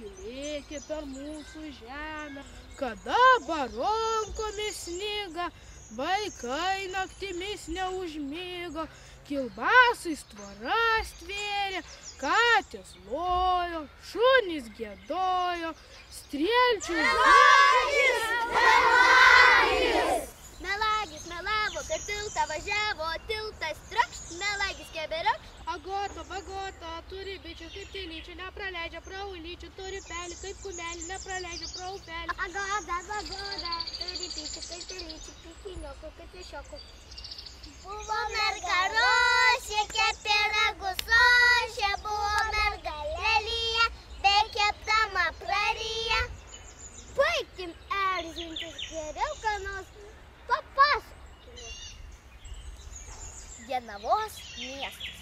lėkė per mūsų žemę, kada baronkomis sniga, vaikai naktimis neužmigo, kilbasais tvoras tvėrė, katės lojo, šunys giedojo, strielčius Melagis melavo, per tiltą važiavo, tiltas trakšt, melagis keberakšt. Agota, bagota, turi bičių kaip telyčių, nepraleidžia pro ulyčių, turi pelį kaip kumelį, nepraleidžia pro upelį. Agota, bagota, turi bičių kaip telyčių, pikiniokų kaip išiokų. Buvo merga rošė, kepė ragus ošė, buvo merga lelyje, be keptama praryja. Baigtim erzintis, geriau ką nors papasakokime. Jonavos miestas.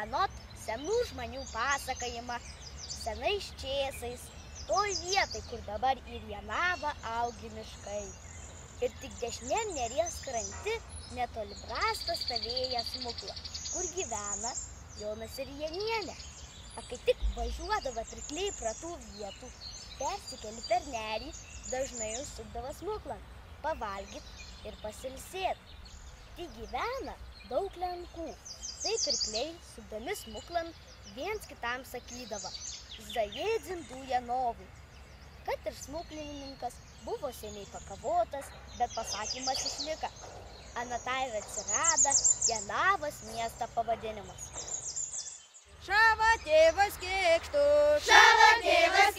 Anot senų žmonių pasakojimą, senais čėsais, toj vietai, kur dabar ir Jonava augi miškai. Ir tik dešiniam Neries kranti netoli Brasto stovėja smukla, kur gyvena Jonas ir Janienė. O kai tik važiuodavo arkliai pro tų vietų, persikeli per nerį, dažnai užsukdavo smuklą, pavalgyt ir pasilsėt. Tik gyvena daug lenkų. Taip arkliai, sukdami smuklan, viens kitam sakydavo: Zaėdzin Dujanovui. Kad ir smuklininkas buvo seniai pakavotas, bet pasakymas išliko. Anatai ir atsirado Jonavos miesto pavadinimas. Šavo tėvas kėkštų, Šavo tėvas